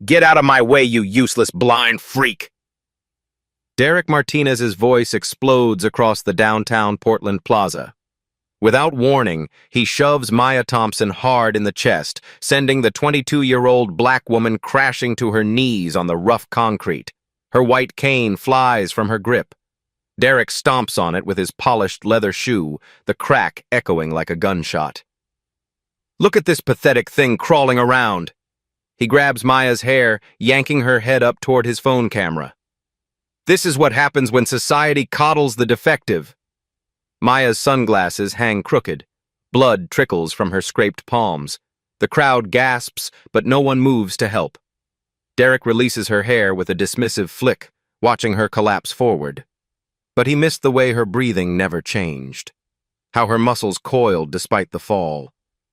Get out of my way, you useless blind freak! Derek Martinez's voice explodes across the downtown Portland Plaza. Without warning, he shoves Maya Thompson hard in the chest, sending the 22-year-old black woman crashing to her knees on the rough concrete. Her white cane flies from her grip. Derek stomps on it with his polished leather shoe, the crack echoing like a gunshot. Look at this pathetic thing crawling around. He grabs Maya's hair, yanking her head up toward his phone camera. This is what happens when society coddles the defective. Maya's sunglasses hang crooked. Blood trickles from her scraped palms. The crowd gasps, but no one moves to help. Derek releases her hair with a dismissive flick, watching her collapse forward. But he missed the way her breathing never changed. How her muscles coiled despite the fall.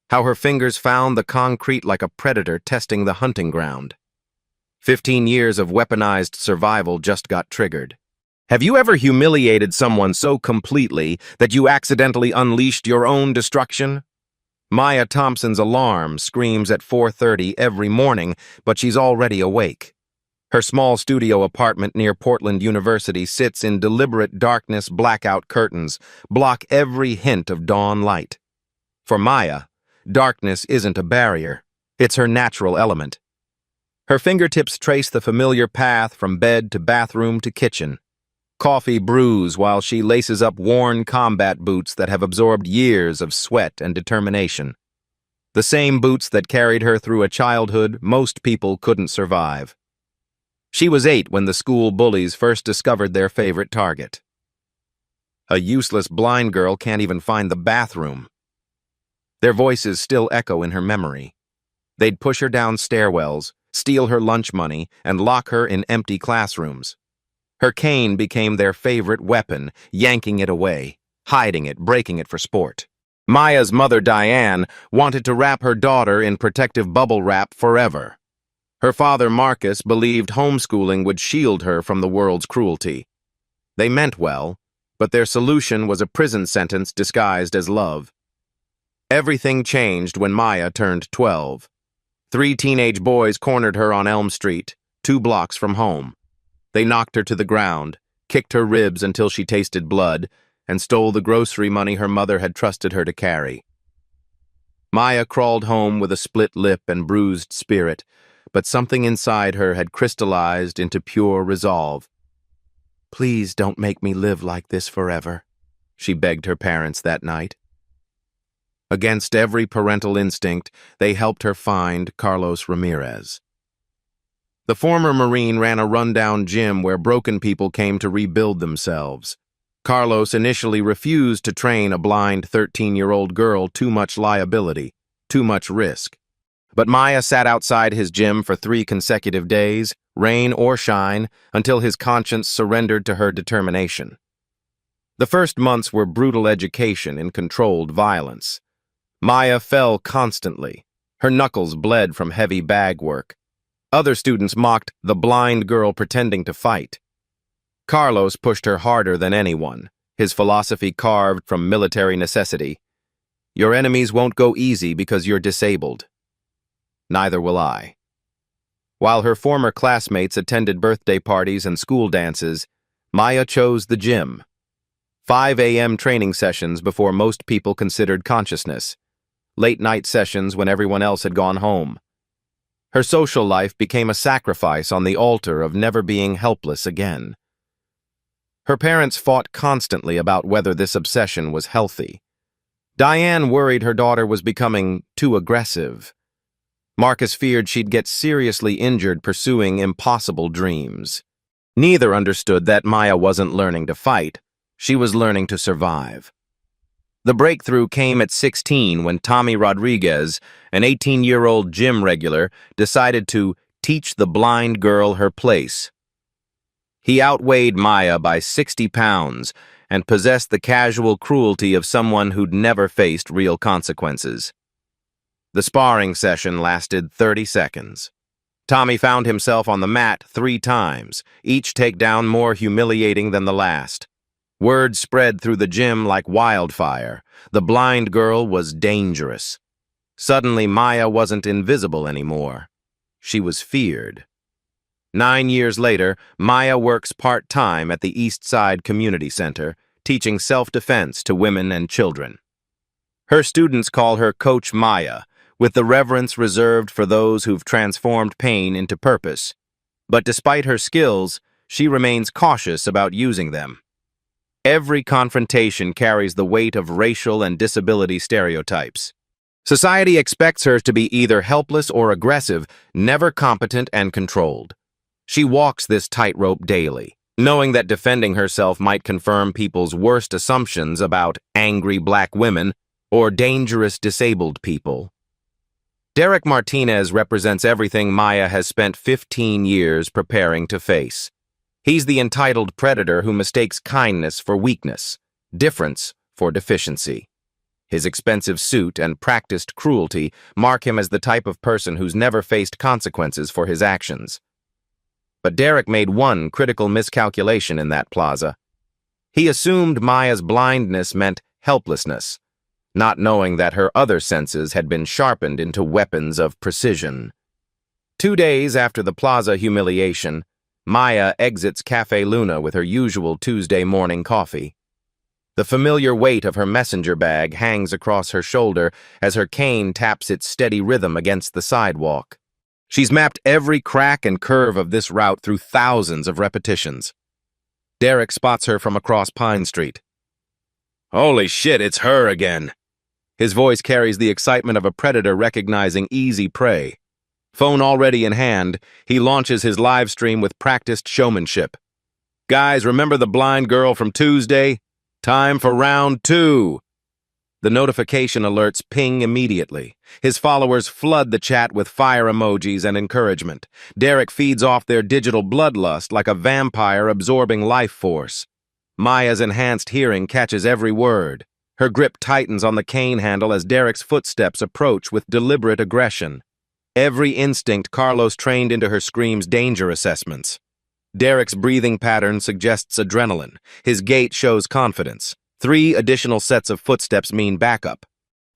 How her fingers found the concrete like a predator testing the hunting ground. 15 years of weaponized survival just got triggered. Have you ever humiliated someone so completely that you accidentally unleashed your own destruction? Maya Thompson's alarm screams at 4:30 every morning, but she's already awake. Her small studio apartment near Portland University sits in deliberate darkness. Blackout curtains block every hint of dawn light. For Maya, darkness isn't a barrier. It's her natural element. Her fingertips trace the familiar path from bed to bathroom to kitchen. Coffee brews while she laces up worn combat boots that have absorbed years of sweat and determination. The same boots that carried her through a childhood most people couldn't survive. She was 8 when the school bullies first discovered their favorite target. A useless blind girl can't even find the bathroom. Their voices still echo in her memory. They'd push her down stairwells, steal her lunch money, and lock her in empty classrooms. Her cane became their favorite weapon, yanking it away, hiding it, breaking it for sport. Maya's mother, Diane, wanted to wrap her daughter in protective bubble wrap forever. Her father, Marcus, believed homeschooling would shield her from the world's cruelty. They meant well, but their solution was a prison sentence disguised as love. Everything changed when Maya turned 12. 3 teenage boys cornered her on Elm Street, 2 blocks from home. They knocked her to the ground, kicked her ribs until she tasted blood, and stole the grocery money her mother had trusted her to carry. Maya crawled home with a split lip and bruised spirit, but something inside her had crystallized into pure resolve. "Please don't make me live like this forever," she begged her parents that night. Against every parental instinct, they helped her find Carlos Ramirez. The former Marine ran a rundown gym where broken people came to rebuild themselves. Carlos initially refused to train a blind 13-year-old girl. Too much liability, too much risk. But Maya sat outside his gym for 3 consecutive days, rain or shine, until his conscience surrendered to her determination. The first months were brutal education in controlled violence. Maya fell constantly. Her knuckles bled from heavy bag work. Other students mocked the blind girl pretending to fight. Carlos pushed her harder than anyone, his philosophy carved from military necessity. Your enemies won't go easy because you're disabled. Neither will I. While her former classmates attended birthday parties and school dances, Maya chose the gym. 5 a.m. training sessions before most people considered consciousness. Late-night sessions when everyone else had gone home. Her social life became a sacrifice on the altar of never being helpless again. Her parents fought constantly about whether this obsession was healthy. Diane worried her daughter was becoming too aggressive. Marcus feared she'd get seriously injured pursuing impossible dreams. Neither understood that Maya wasn't learning to fight. She was learning to survive. The breakthrough came at 16 when Tommy Rodriguez, an 18-year-old gym regular, decided to teach the blind girl her place. He outweighed Maya by 60 pounds and possessed the casual cruelty of someone who'd never faced real consequences. The sparring session lasted 30 seconds. Tommy found himself on the mat 3 times, each takedown more humiliating than the last. Word spread through the gym like wildfire. The blind girl was dangerous. Suddenly, Maya wasn't invisible anymore. she was feared. 9 years later, Maya works part-time at the East Side Community Center, teaching self-defense to women and children. Her students call her Coach Maya, with the reverence reserved for those who've transformed pain into purpose. But despite her skills, she remains cautious about using them. Every confrontation carries the weight of racial and disability stereotypes. Society expects her to be either helpless or aggressive, never competent and controlled. She walks this tightrope daily, knowing that defending herself might confirm people's worst assumptions about angry black women or dangerous disabled people. Derek Martinez represents everything Maya has spent 15 years preparing to face. He's the entitled predator who mistakes kindness for weakness, difference for deficiency. His expensive suit and practiced cruelty mark him as the type of person who's never faced consequences for his actions. But Derek made one critical miscalculation in that plaza. He assumed Maya's blindness meant helplessness, not knowing that her other senses had been sharpened into weapons of precision. 2 days after the plaza humiliation, Maya exits Cafe Luna with her usual Tuesday morning coffee. The familiar weight of her messenger bag hangs across her shoulder as her cane taps its steady rhythm against the sidewalk. She's mapped every crack and curve of this route through thousands of repetitions. Derek spots her from across Pine Street. "Holy shit, it's her again." His voice carries the excitement of a predator recognizing easy prey. Phone already in hand, he launches his live stream with practiced showmanship. "Guys, remember the blind girl from Tuesday? Time for round 2. The notification alerts ping immediately. His followers flood the chat with fire emojis and encouragement. Derek feeds off their digital bloodlust like a vampire absorbing life force. Maya's enhanced hearing catches every word. Her grip tightens on the cane handle as Derek's footsteps approach with deliberate aggression. Every instinct Carlos trained into her screams danger assessments. Derek's breathing pattern suggests adrenaline. His gait shows confidence. 3 additional sets of footsteps mean backup.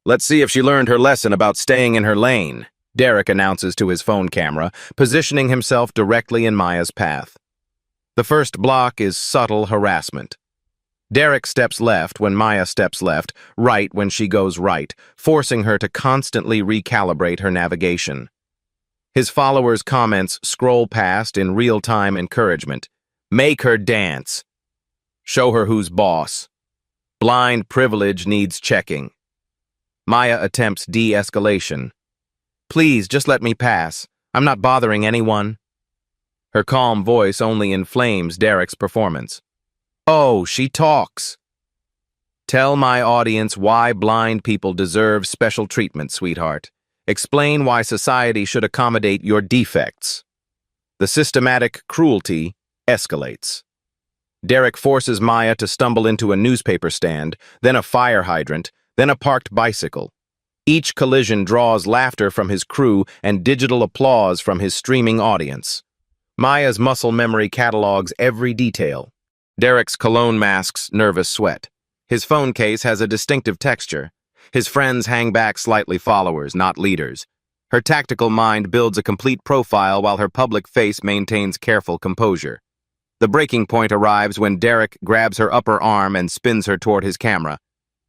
"Let's see if she learned her lesson about staying in her lane," Derek announces to his phone camera, positioning himself directly in Maya's path. The first block is subtle harassment. Derek steps left when Maya steps left, right when she goes right, forcing her to constantly recalibrate her navigation. His followers' comments scroll past in real-time encouragement. "Make her dance." "Show her who's boss." "Blind privilege needs checking." Maya attempts de-escalation. "Please, just let me pass. I'm not bothering anyone." Her calm voice only inflames Derek's performance. "Oh, she talks." "Tell my audience why blind people deserve special treatment, sweetheart. Explain why society should accommodate your defects." The systematic cruelty escalates. Derek forces Maya to stumble into a newspaper stand, then a fire hydrant, then a parked bicycle. Each collision draws laughter from his crew and digital applause from his streaming audience. Maya's muscle memory catalogs every detail. Derek's cologne masks nervous sweat. His phone case has a distinctive texture. His friends hang back slightly followers, not leaders. Her tactical mind builds a complete profile while her public face maintains careful composure. The breaking point arrives when Derek grabs her upper arm and spins her toward his camera.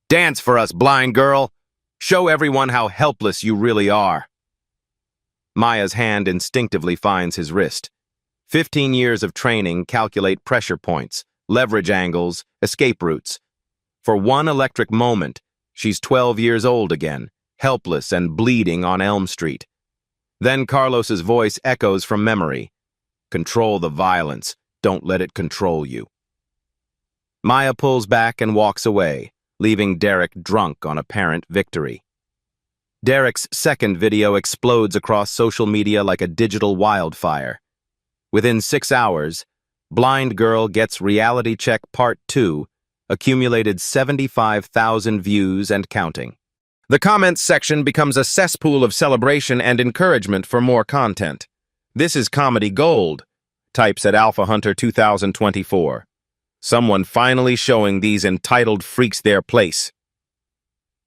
"Dance for us, blind girl! Show everyone how helpless you really are." Maya's hand instinctively finds his wrist. 15 years of training calculate pressure points, leverage angles, escape routes. For one electric moment, she's 12 years old again, helpless and bleeding on Elm Street. Then Carlos's voice echoes from memory. "Control the violence. Don't let it control you." Maya pulls back and walks away, leaving Derek drunk on apparent victory. Derek's second video explodes across social media like a digital wildfire. Within 6 hours, Blind Girl Gets Reality Check Part 2 accumulated 75,000 views and counting. The comments section becomes a cesspool of celebration and encouragement for more content. "This is comedy gold," types at Alpha Hunter 2024. "Someone finally showing these entitled freaks their place."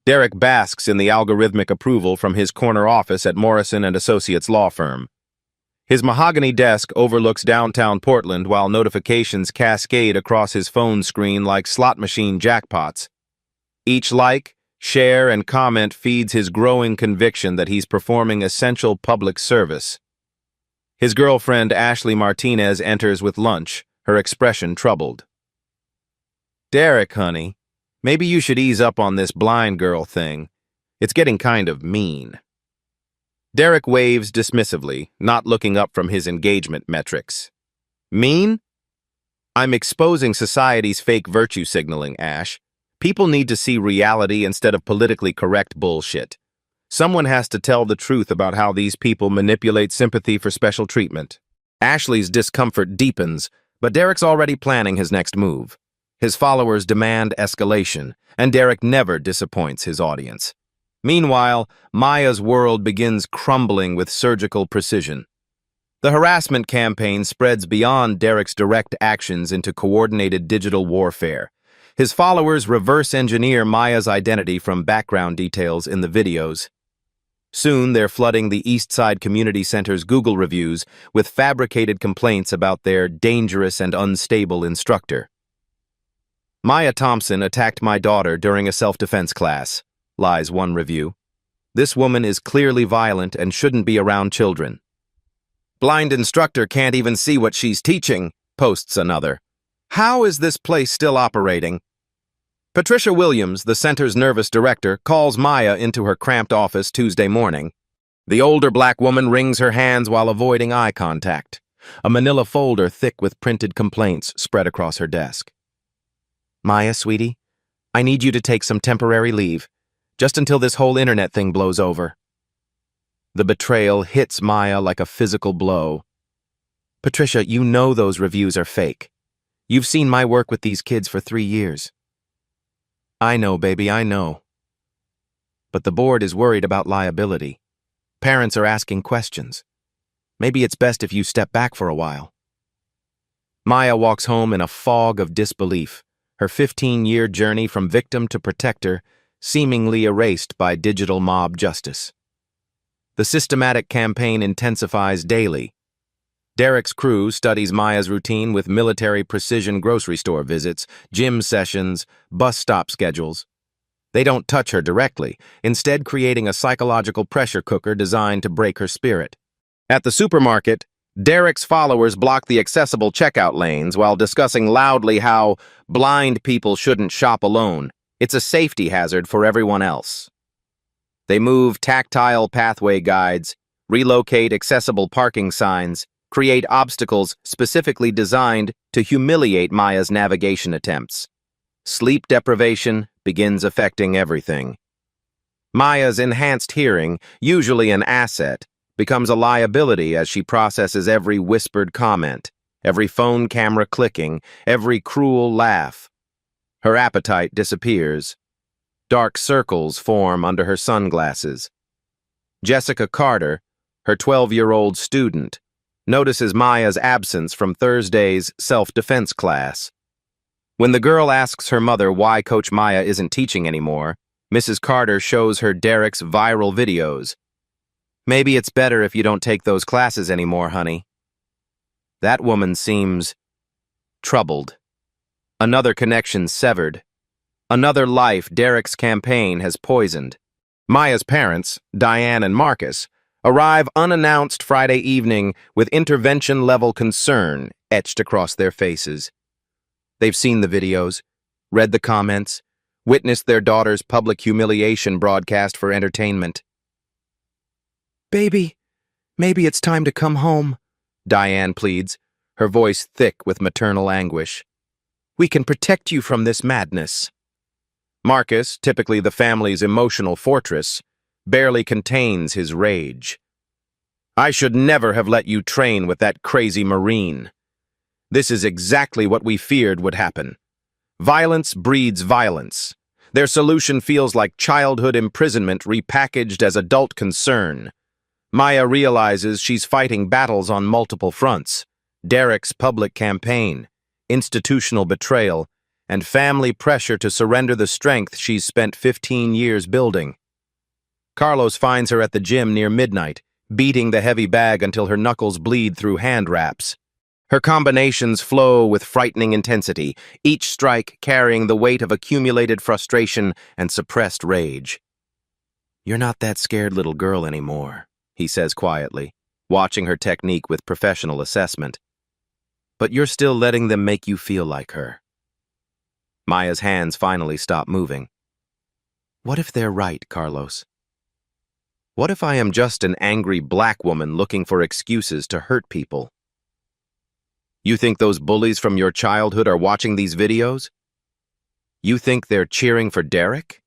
Derek basks in the algorithmic approval from his corner office at Morrison & Associates law firm. His mahogany desk overlooks downtown Portland while notifications cascade across his phone screen like slot machine jackpots. Each like, share, and comment feeds his growing conviction that he's performing essential public service. His girlfriend, Ashley Martinez, enters with lunch, her expression troubled. "Derek, honey, maybe you should ease up on this blind girl thing. It's getting kind of mean." Derek waves dismissively, not looking up from his engagement metrics. "Mean? I'm exposing society's fake virtue signaling, Ash. People need to see reality instead of politically correct bullshit. Someone has to tell the truth about how these people manipulate sympathy for special treatment." Ashley's discomfort deepens, but Derek's already planning his next move. His followers demand escalation, and Derek never disappoints his audience. Meanwhile, Maya's world begins crumbling with surgical precision. The harassment campaign spreads beyond Derek's direct actions into coordinated digital warfare. His followers reverse engineer Maya's identity from background details in the videos. Soon, they're flooding the Eastside Community Center's Google reviews with fabricated complaints about their dangerous and unstable instructor. "Maya Thompson attacked my daughter during a self-defense class," lies one review. "This woman is clearly violent and shouldn't be around children." "Blind instructor can't even see what she's teaching," posts another. "How is this place still operating?" Patricia Williams, the center's nervous director, calls Maya into her cramped office Tuesday morning. The older black woman wrings her hands while avoiding eye contact. A manila folder thick with printed complaints spread across her desk. "Maya, sweetie, I need you to take some temporary leave, just until this whole internet thing blows over." The betrayal hits Maya like a physical blow. "Patricia, you know those reviews are fake. You've seen my work with these kids for 3 years." "I know, baby, I know. But the board is worried about liability. Parents are asking questions. Maybe it's best if you step back for a while." Maya walks home in a fog of disbelief, her 15-year journey from victim to protector seemingly erased by digital mob justice. The systematic campaign intensifies daily. Derek's crew studies Maya's routine with military precision grocery store visits, gym sessions, bus stop schedules. They don't touch her directly, instead creating a psychological pressure cooker designed to break her spirit. At the supermarket, Derek's followers block the accessible checkout lanes while discussing loudly how blind people shouldn't shop alone. It's a safety hazard for everyone else. They move tactile pathway guides, relocate accessible parking signs, create obstacles specifically designed to humiliate Maya's navigation attempts. Sleep deprivation begins affecting everything. Maya's enhanced hearing, usually an asset, becomes a liability as she processes every whispered comment, every phone camera clicking, every cruel laugh. Her appetite disappears. Dark circles form under her sunglasses. Jessica Carter, her 12-year-old student, notices Maya's absence from Thursday's self-defense class. When the girl asks her mother why Coach Maya isn't teaching anymore, Mrs. Carter shows her Derek's viral videos. "Maybe it's better if you don't take those classes anymore, honey." That woman seems troubled. Another connection severed. Another life Derek's campaign has poisoned. Maya's parents, Diane and Marcus, arrive unannounced Friday evening with intervention-level concern etched across their faces. They've seen the videos, read the comments, witnessed their daughter's public humiliation broadcast for entertainment. "Baby, maybe it's time to come home," Diane pleads, her voice thick with maternal anguish. "We can protect you from this madness." Marcus, typically the family's emotional fortress, barely contains his rage. "I should never have let you train with that crazy Marine. This is exactly what we feared would happen. Violence breeds violence. Their solution feels like childhood imprisonment repackaged as adult concern." Maya realizes she's fighting battles on multiple fronts: Derek's public campaign, institutional betrayal, and family pressure to surrender the strength she's spent 15 years building. Carlos finds her at the gym near midnight, beating the heavy bag until her knuckles bleed through hand wraps. Her combinations flow with frightening intensity, each strike carrying the weight of accumulated frustration and suppressed rage. "You're not that scared little girl anymore," he says quietly, watching her technique with professional assessment. "But you're still letting them make you feel like her." Maya's hands finally stop moving. "What if they're right, Carlos? What if I am just an angry black woman looking for excuses to hurt people? You think those bullies from your childhood are watching these videos? You think they're cheering for Derek?"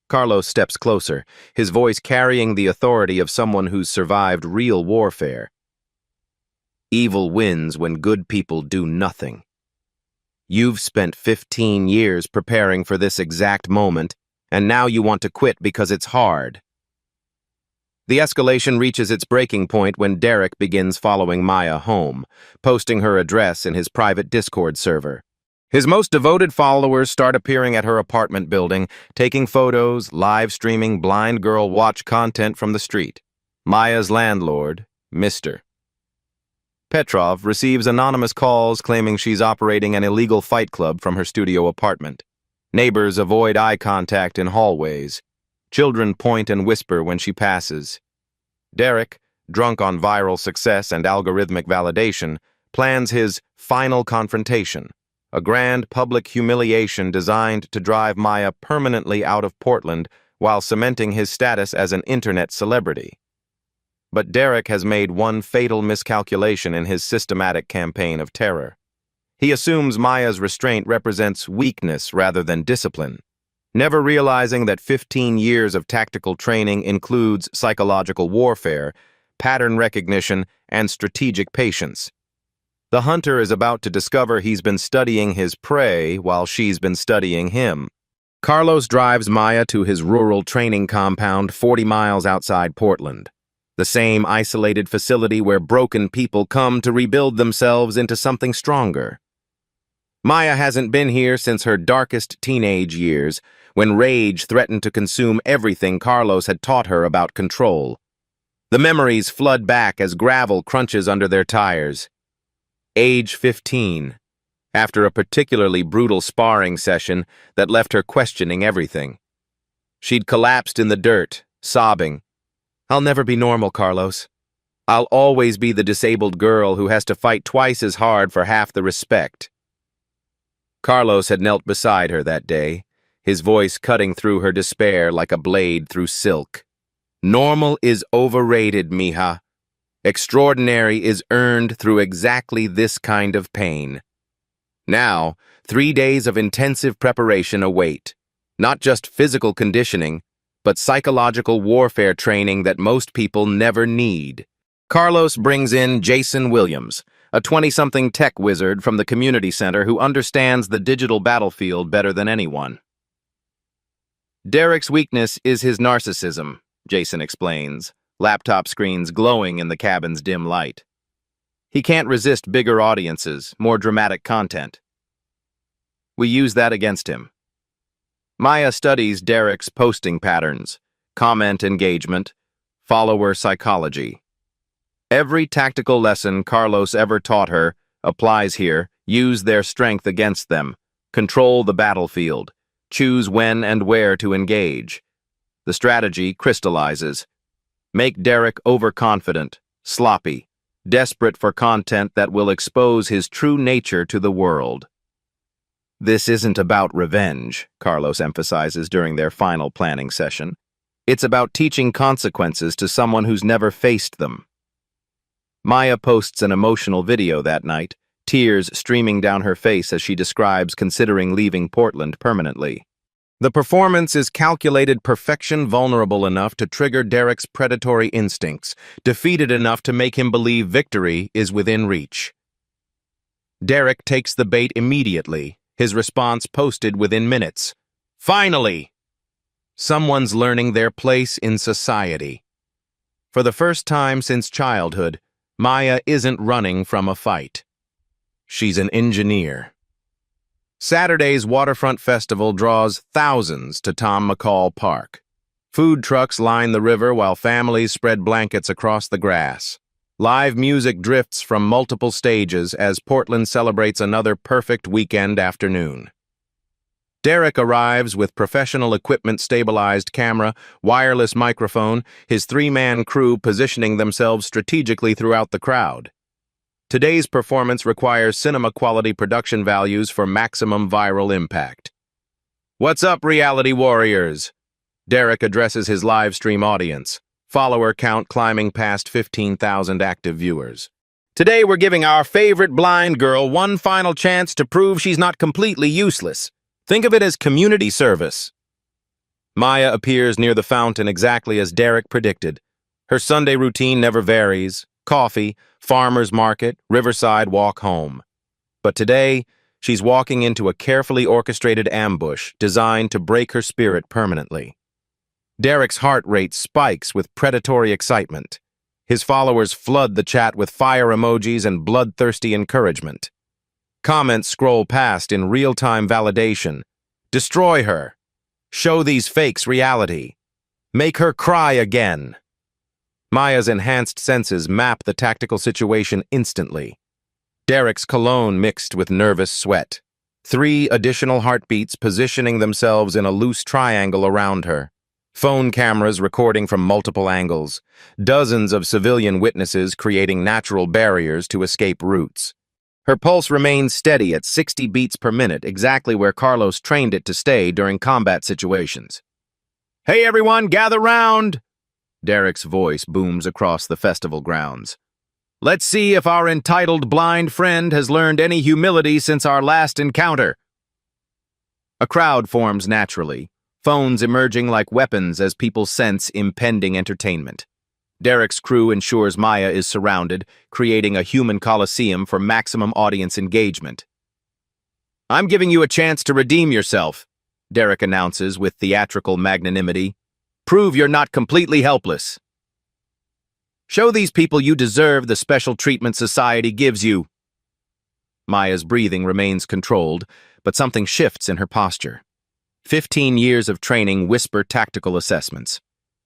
Carlos steps closer, his voice carrying the authority of someone who's survived real warfare. "Evil wins when good people do nothing. You've spent 15 years preparing for this exact moment, and now you want to quit because it's hard." The escalation reaches its breaking point when Derek begins following Maya home, posting her address in his private Discord server. His most devoted followers start appearing at her apartment building, taking photos, live streaming blind girl watch content from the street. Maya's landlord, Mr. Petrov, receives anonymous calls claiming she's operating an illegal fight club from her studio apartment. Neighbors avoid eye contact in hallways. Children point and whisper when she passes. Derek, drunk on viral success and algorithmic validation, plans his final confrontation, a grand public humiliation designed to drive Maya permanently out of Portland while cementing his status as an internet celebrity. But Derek has made one fatal miscalculation in his systematic campaign of terror. He assumes Maya's restraint represents weakness rather than discipline, never realizing that 15 years of tactical training includes psychological warfare, pattern recognition, and strategic patience. The hunter is about to discover he's been studying his prey while she's been studying him. Carlos drives Maya to his rural training compound 40 miles outside Portland, the same isolated facility where broken people come to rebuild themselves into something stronger. Maya hasn't been here since her darkest teenage years, when rage threatened to consume everything Carlos had taught her about control. The memories flood back as gravel crunches under their tires. Age 15, after a particularly brutal sparring session that left her questioning everything. She'd collapsed in the dirt, sobbing, "I'll never be normal, Carlos. I'll always be the disabled girl who has to fight twice as hard for half the respect." Carlos had knelt beside her that day, his voice cutting through her despair like a blade through silk. "Normal is overrated, mija. Extraordinary is earned through exactly this kind of pain." Now, 3 days of intensive preparation await, not just physical conditioning, but psychological warfare training that most people never need. Carlos brings in Jason Williams, a 20-something tech wizard from the community center who understands the digital battlefield better than anyone. "Derek's weakness is his narcissism," Jason explains, laptop screens glowing in the cabin's dim light. "He can't resist bigger audiences, more dramatic content. We use that against him." Maya studies Derek's posting patterns, comment engagement, follower psychology. Every tactical lesson Carlos ever taught her applies here. Use their strength against them. Control the battlefield. Choose when and where to engage. The strategy crystallizes. Make Derek overconfident, sloppy, desperate for content that will expose his true nature to the world. "This isn't about revenge," Carlos emphasizes during their final planning session. "It's about teaching consequences to someone who's never faced them." Maya posts an emotional video that night, tears streaming down her face as she describes considering leaving Portland permanently. The performance is calculated perfection, vulnerable enough to trigger Derek's predatory instincts, defeated enough to make him believe victory is within reach. Derek takes the bait immediately, his response posted within minutes. "Finally! Someone's learning their place in society." For the first time since childhood, Maya isn't running from a fight. She's an engineer. Saturday's Waterfront Festival draws thousands to Tom McCall Park. Food trucks line the river while families spread blankets across the grass. Live music drifts from multiple stages as Portland celebrates another perfect weekend afternoon. Derek arrives with professional equipment-stabilized camera, wireless microphone, his three-man crew positioning themselves strategically throughout the crowd. Today's performance requires cinema-quality production values for maximum viral impact. What's up, reality warriors? Derek addresses his live stream audience, follower count climbing past 15,000 active viewers. Today we're giving our favorite blind girl one final chance to prove she's not completely useless. Think of it as community service. Maya appears near the fountain exactly as Derek predicted. Her Sunday routine never varies: coffee, farmer's market, riverside walk home. But today, she's walking into a carefully orchestrated ambush designed to break her spirit permanently. Derek's heart rate spikes with predatory excitement. His followers flood the chat with fire emojis and bloodthirsty encouragement. Comments scroll past in real-time validation. Destroy her. Show these fakes reality. Make her cry again. Maya's enhanced senses map the tactical situation instantly. Derek's cologne mixed with nervous sweat. 3 additional heartbeats positioning themselves in a loose triangle around her. Phone cameras recording from multiple angles. Dozens of civilian witnesses creating natural barriers to escape routes. Her pulse remains steady at 60 beats per minute, exactly where Carlos trained it to stay during combat situations. "Hey everyone, gather round!" Derek's voice booms across the festival grounds. "Let's see if our entitled blind friend has learned any humility since our last encounter." A crowd forms naturally, phones emerging like weapons as people sense impending entertainment. Derek's crew ensures Maya is surrounded, creating a human coliseum for maximum audience engagement. "I'm giving you a chance to redeem yourself," Derek announces with theatrical magnanimity. "Prove you're not completely helpless. Show these people you deserve the special treatment society gives you." Maya's breathing remains controlled, but something shifts in her posture. 15 years of training whisper tactical assessments.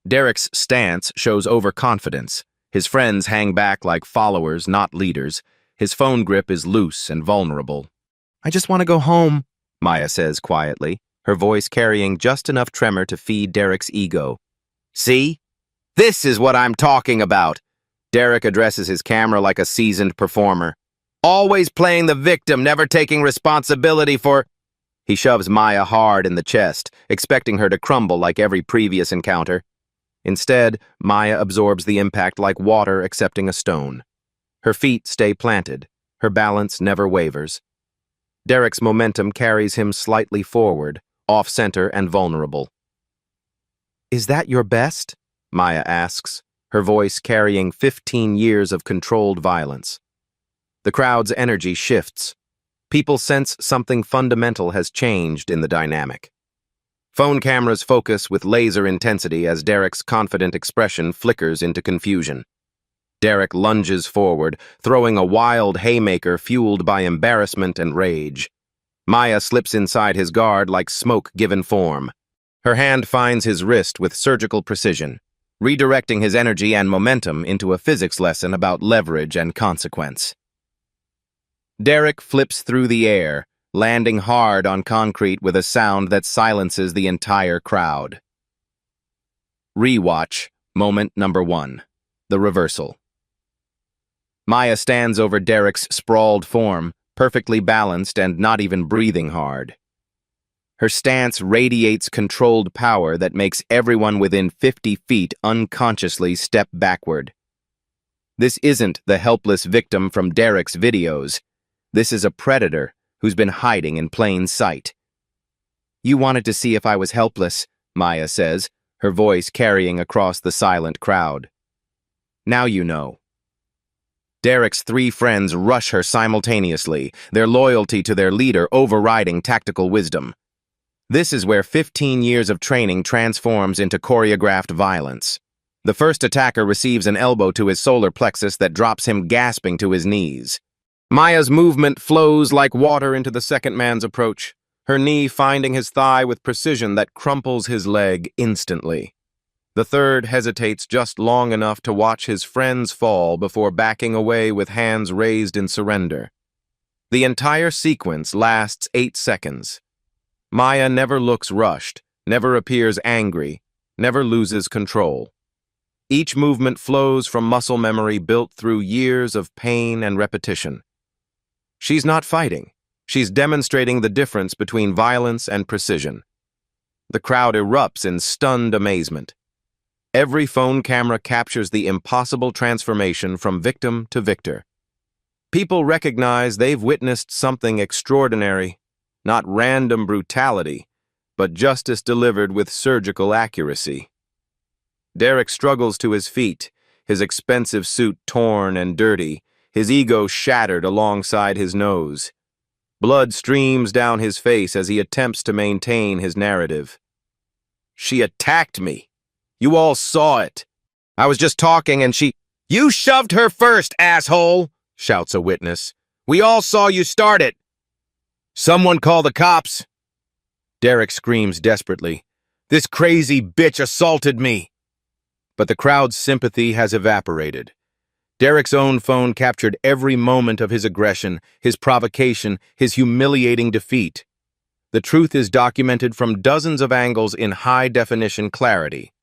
Derek's stance shows overconfidence. His friends hang back like followers, not leaders. His phone grip is loose and vulnerable. "I just want to go home," Maya says quietly, her voice carrying just enough tremor to feed Derek's ego. "See? This is what I'm talking about." Derek addresses his camera like a seasoned performer. "Always playing the victim, never taking responsibility for—" He shoves Maya hard in the chest, expecting her to crumble like every previous encounter. Instead, Maya absorbs the impact like water accepting a stone. Her feet stay planted. Her balance never wavers. Derek's momentum carries him slightly forward, off-center and vulnerable. "Is that your best?" Maya asks, her voice carrying 15 years of controlled violence. The crowd's energy shifts. People sense something fundamental has changed in the dynamic. Phone cameras focus with laser intensity as Derek's confident expression flickers into confusion. Derek lunges forward, throwing a wild haymaker fueled by embarrassment and rage. Maya slips inside his guard like smoke given form. Her hand finds his wrist with surgical precision, redirecting his energy and momentum into a physics lesson about leverage and consequence. Derek flips through the air, landing hard on concrete with a sound that silences the entire crowd. Rewatch, moment number 1. The reversal. Maya stands over Derek's sprawled form, perfectly balanced and not even breathing hard. Her stance radiates controlled power that makes everyone within 50 feet unconsciously step backward. This isn't the helpless victim from Derek's videos. This is a predator who's been hiding in plain sight. "You wanted to see if I was helpless," Maya says, her voice carrying across the silent crowd. "Now you know." Derek's 3 friends rush her simultaneously, their loyalty to their leader overriding tactical wisdom. This is where 15 years of training transforms into choreographed violence. The first attacker receives an elbow to his solar plexus that drops him gasping to his knees. Maya's movement flows like water into the second man's approach, her knee finding his thigh with precision that crumples his leg instantly. The third hesitates just long enough to watch his friends fall before backing away with hands raised in surrender. The entire sequence lasts 8 seconds. Maya never looks rushed, never appears angry, never loses control. Each movement flows from muscle memory built through years of pain and repetition. She's not fighting. She's demonstrating the difference between violence and precision. The crowd erupts in stunned amazement. Every phone camera captures the impossible transformation from victim to victor. People recognize they've witnessed something extraordinary, not random brutality, but justice delivered with surgical accuracy. Derek struggles to his feet, his expensive suit torn and dirty, his ego shattered alongside his nose. Blood streams down his face as he attempts to maintain his narrative. "She attacked me. You all saw it. I was just talking and she—" "You shoved her first, asshole!" shouts a witness. "We all saw you start it." "Someone call the cops." Derek screams desperately. "This crazy bitch assaulted me." But the crowd's sympathy has evaporated. Derek's own phone captured every moment of his aggression, his provocation, his humiliating defeat. The truth is documented from dozens of angles in high-definition clarity.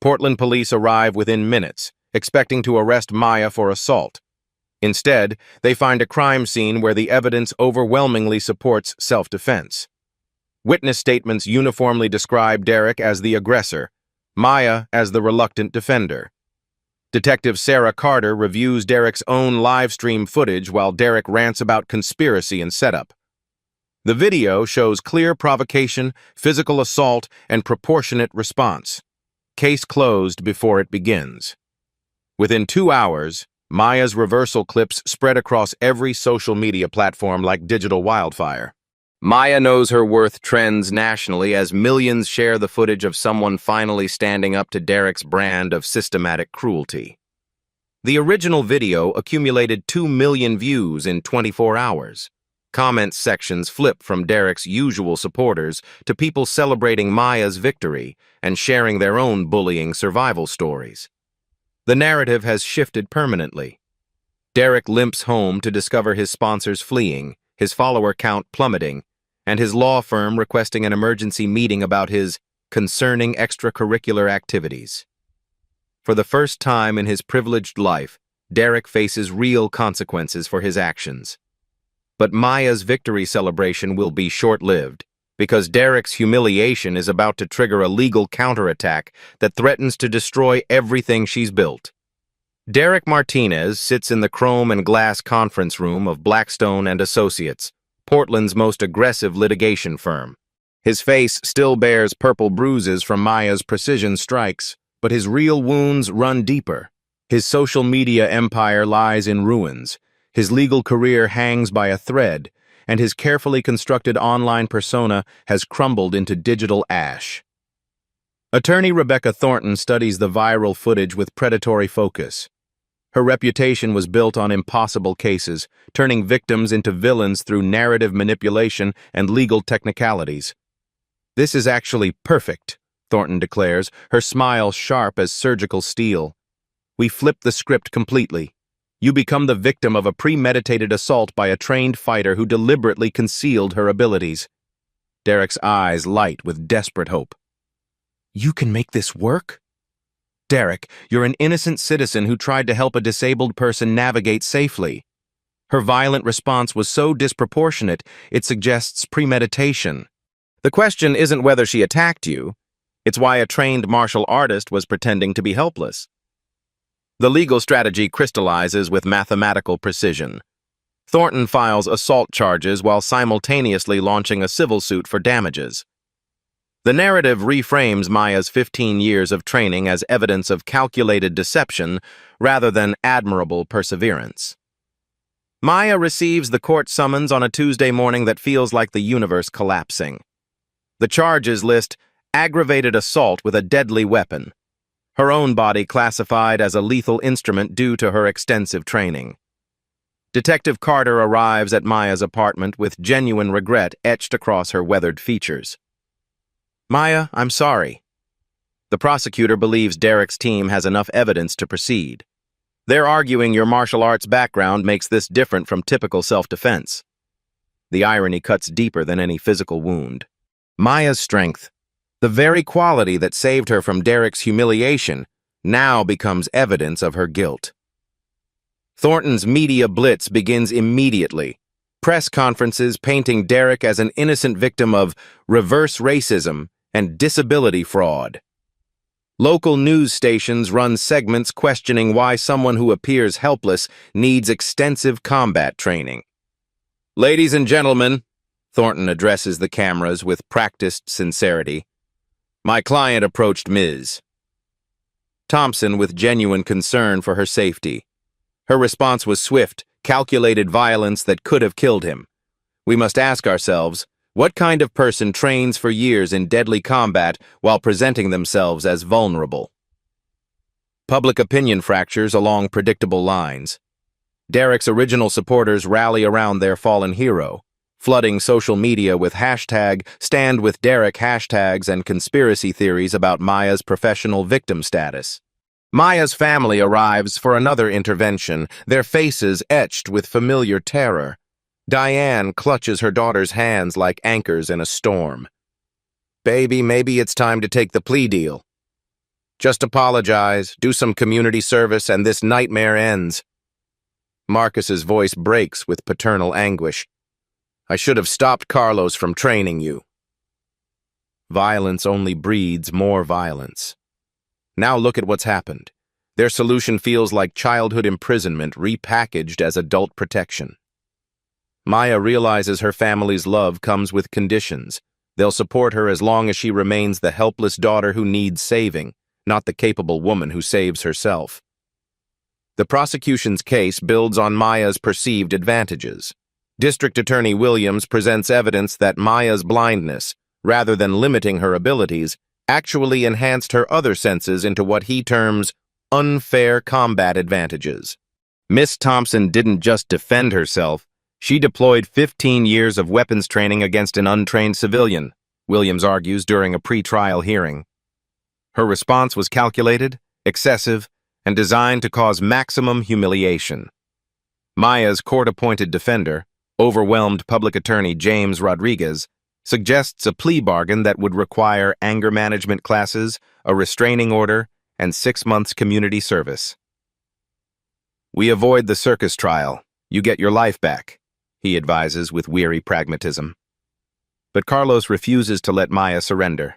Portland police arrive within minutes, expecting to arrest Maya for assault. Instead, they find a crime scene where the evidence overwhelmingly supports self-defense. Witness statements uniformly describe Derek as the aggressor, Maya as the reluctant defender. Detective Sarah Carter reviews Derek's own live-stream footage while Derek rants about conspiracy and setup. The video shows clear provocation, physical assault, and proportionate response. Case closed before it begins. Within 2 hours, Maya's reversal clips spread across every social media platform like digital wildfire. Maya knows her worth trends nationally as millions share the footage of someone finally standing up to Derek's brand of systematic cruelty. The original video accumulated 2 million views in 24 hours. Comment sections flip from Derek's usual supporters to people celebrating Maya's victory and sharing their own bullying survival stories. The narrative has shifted permanently. Derek limps home to discover his sponsors fleeing, his follower count plummeting, and his law firm requesting an emergency meeting about his concerning extracurricular activities. For the first time in his privileged life, Derek faces real consequences for his actions. But Maya's victory celebration will be short-lived, because Derek's humiliation is about to trigger a legal counterattack that threatens to destroy everything she's built. Derek Martinez sits in the chrome and glass conference room of Blackstone and Associates, Portland's most aggressive litigation firm. His face still bears purple bruises from Maya's precision strikes, but his real wounds run deeper. His social media empire lies in ruins. His legal career hangs by a thread, and his carefully constructed online persona has crumbled into digital ash. Attorney Rebecca Thornton studies the viral footage with predatory focus. Her reputation was built on impossible cases, turning victims into villains through narrative manipulation and legal technicalities. "This is actually perfect," Thornton declares, her smile sharp as surgical steel. "We flip the script completely. You become the victim of a premeditated assault by a trained fighter who deliberately concealed her abilities." Derek's eyes light with desperate hope. "You can make this work?" "Derek, you're an innocent citizen who tried to help a disabled person navigate safely." Her violent response was so disproportionate, it suggests premeditation. "The question isn't whether she attacked you. It's why a trained martial artist was pretending to be helpless." The legal strategy crystallizes with mathematical precision. Thornton files assault charges while simultaneously launching a civil suit for damages. The narrative reframes Maya's 15 years of training as evidence of calculated deception rather than admirable perseverance. Maya receives the court summons on a Tuesday morning that feels like the universe collapsing. The charges list aggravated assault with a deadly weapon, her own body classified as a lethal instrument due to her extensive training. Detective Carter arrives at Maya's apartment with genuine regret etched across her weathered features. "Maya, I'm sorry." The prosecutor believes Derek's team has enough evidence to proceed. They're arguing your martial arts background makes this different from typical self-defense. The irony cuts deeper than any physical wound. Maya's strength, the very quality that saved her from Derek's humiliation, now becomes evidence of her guilt. Thornton's media blitz begins immediately. Press conferences painting Derek as an innocent victim of reverse racism and disability fraud. Local news stations run segments questioning why someone who appears helpless needs extensive combat training. Ladies and gentlemen, Thornton addresses the cameras with practiced sincerity. My client approached Ms. Thompson with genuine concern for her safety. Her response was swift, calculated violence that could have killed him. We must ask ourselves, what kind of person trains for years in deadly combat while presenting themselves as vulnerable? Public opinion fractures along predictable lines. Derek's original supporters rally around their fallen hero, flooding social media with #StandWithDerek hashtags and conspiracy theories about Maya's professional victim status. Maya's family arrives for another intervention, their faces etched with familiar terror. Diane clutches her daughter's hands like anchors in a storm. Baby, maybe it's time to take the plea deal. Just apologize, do some community service, and this nightmare ends. Marcus's voice breaks with paternal anguish. I should have stopped Carlos from training you. Violence only breeds more violence. Now look at what's happened. Their solution feels like childhood imprisonment repackaged as adult protection. Maya realizes her family's love comes with conditions. They'll support her as long as she remains the helpless daughter who needs saving, not the capable woman who saves herself. The prosecution's case builds on Maya's perceived advantages. District Attorney Williams presents evidence that Maya's blindness, rather than limiting her abilities, actually enhanced her other senses into what he terms unfair combat advantages. Miss Thompson didn't just defend herself, she deployed 15 years of weapons training against an untrained civilian, Williams argues during a pre-trial hearing. Her response was calculated, excessive, and designed to cause maximum humiliation. Maya's court-appointed defender, overwhelmed public attorney James Rodriguez, suggests a plea bargain that would require anger management classes, a restraining order, and 6 months community service. We avoid the circus trial. You get your life back, he advises with weary pragmatism. But Carlos refuses to let Maya surrender.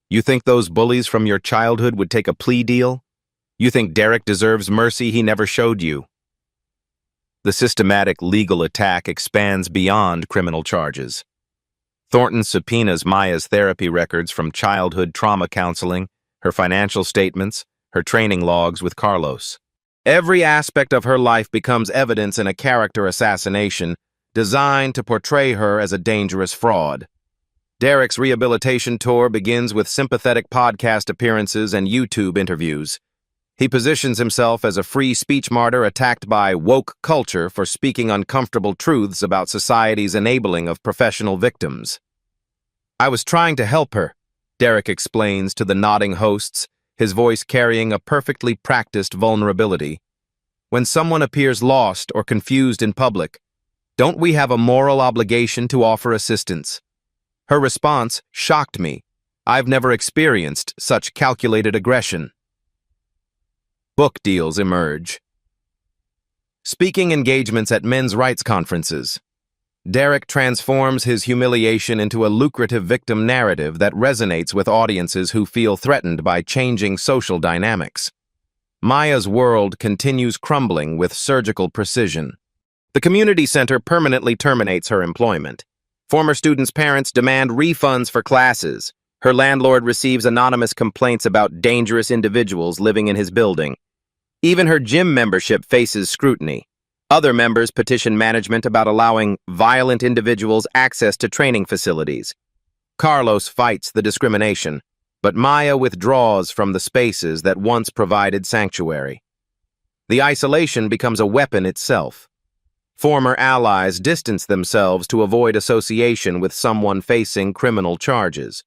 You think those bullies from your childhood would take a plea deal? You think Derek deserves mercy he never showed you? The systematic legal attack expands beyond criminal charges. Thornton subpoenas Maya's therapy records from childhood trauma counseling, her financial statements, her training logs with Carlos. Every aspect of her life becomes evidence in a character assassination designed to portray her as a dangerous fraud. Derek's rehabilitation tour begins with sympathetic podcast appearances and YouTube interviews. He positions himself as a free speech martyr attacked by woke culture for speaking uncomfortable truths about society's enabling of professional victims. I was trying to help her, Derek explains to the nodding hosts, his voice carrying a perfectly practiced vulnerability. When someone appears lost or confused in public, don't we have a moral obligation to offer assistance? Her response shocked me. I've never experienced such calculated aggression. Book deals emerge. Speaking engagements at men's rights conferences. Derek transforms his humiliation into a lucrative victim narrative that resonates with audiences who feel threatened by changing social dynamics. Maya's world continues crumbling with surgical precision. The community center permanently terminates her employment. Former students' parents demand refunds for classes. Her landlord receives anonymous complaints about dangerous individuals living in his building. Even her gym membership faces scrutiny. Other members petition management about allowing violent individuals access to training facilities. Carlos fights the discrimination, but Maya withdraws from the spaces that once provided sanctuary. The isolation becomes a weapon itself. Former allies distance themselves to avoid association with someone facing criminal charges.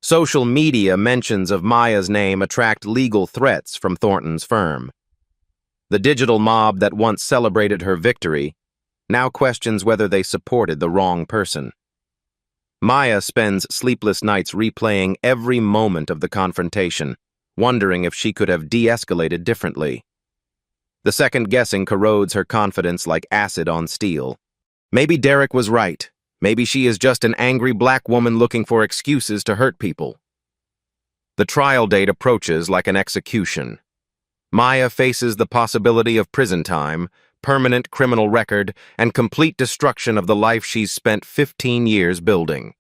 Social media mentions of Maya's name attract legal threats from Thornton's firm. The digital mob that once celebrated her victory now questions whether they supported the wrong person. Maya spends sleepless nights replaying every moment of the confrontation, wondering if she could have de-escalated differently. The second guessing corrodes her confidence like acid on steel. Maybe Derek was right. Maybe she is just an angry black woman looking for excuses to hurt people. The trial date approaches like an execution. Maya faces the possibility of prison time, permanent criminal record, and complete destruction of the life she's spent 15 years building.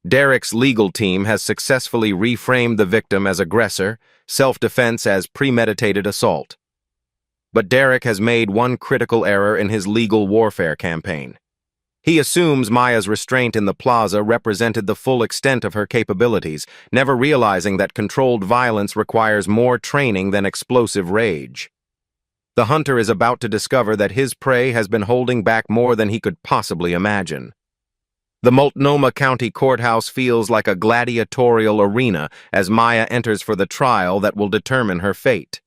Derek's legal team has successfully reframed the victim as aggressor, self-defense as premeditated assault. But Derek has made one critical error in his legal warfare campaign. He assumes Maya's restraint in the plaza represented the full extent of her capabilities, never realizing that controlled violence requires more training than explosive rage. The hunter is about to discover that his prey has been holding back more than he could possibly imagine. The Multnomah County Courthouse feels like a gladiatorial arena as Maya enters for the trial that will determine her fate.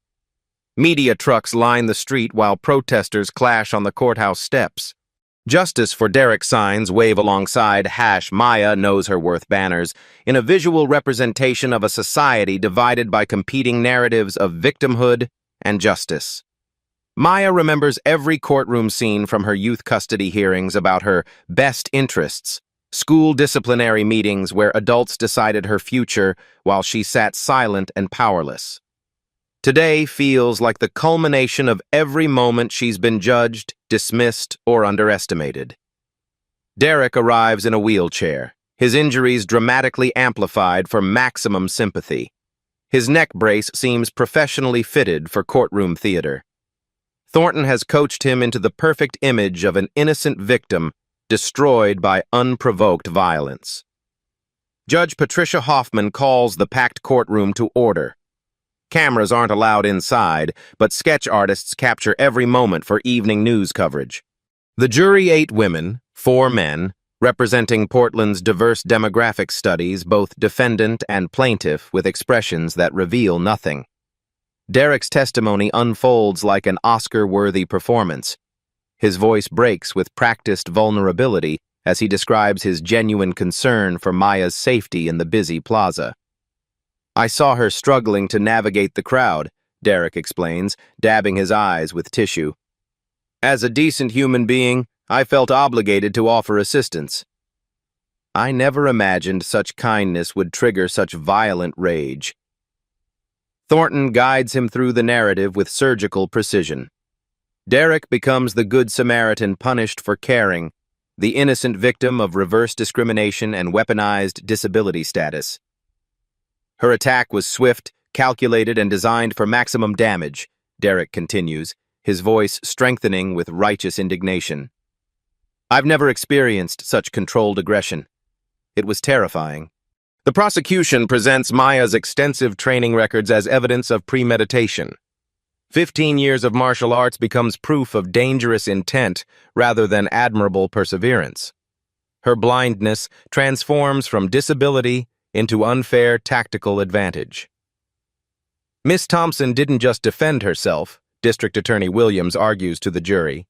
Media trucks line the street while protesters clash on the courthouse steps. Justice for Derek signs wave alongside #Maya knows her worth banners in a visual representation of a society divided by competing narratives of victimhood and justice. Maya remembers every courtroom scene from her youth custody hearings about her best interests, school disciplinary meetings where adults decided her future while she sat silent and powerless. Today feels like the culmination of every moment she's been judged, dismissed, or underestimated. Derek arrives in a wheelchair, his injuries dramatically amplified for maximum sympathy. His neck brace seems professionally fitted for courtroom theater. Thornton has coached him into the perfect image of an innocent victim destroyed by unprovoked violence. Judge Patricia Hoffman calls the packed courtroom to order. Cameras aren't allowed inside, but sketch artists capture every moment for evening news coverage. The jury 8 women, 4 men, representing Portland's diverse demographic studies, both defendant and plaintiff, with expressions that reveal nothing. Derek's testimony unfolds like an Oscar-worthy performance. His voice breaks with practiced vulnerability as he describes his genuine concern for Maya's safety in the busy plaza. "I saw her struggling to navigate the crowd," Derek explains, dabbing his eyes with tissue. "As a decent human being, I felt obligated to offer assistance. I never imagined such kindness would trigger such violent rage." Thornton guides him through the narrative with surgical precision. Derek becomes the Good Samaritan punished for caring, the innocent victim of reverse discrimination and weaponized disability status. "Her attack was swift, calculated, and designed for maximum damage," Derek continues, his voice strengthening with righteous indignation. "I've never experienced such controlled aggression. It was terrifying." The prosecution presents Maya's extensive training records as evidence of premeditation. 15 years of martial arts becomes proof of dangerous intent rather than admirable perseverance. Her blindness transforms from disability into unfair tactical advantage. Miss Thompson didn't just defend herself, District Attorney Williams argues to the jury.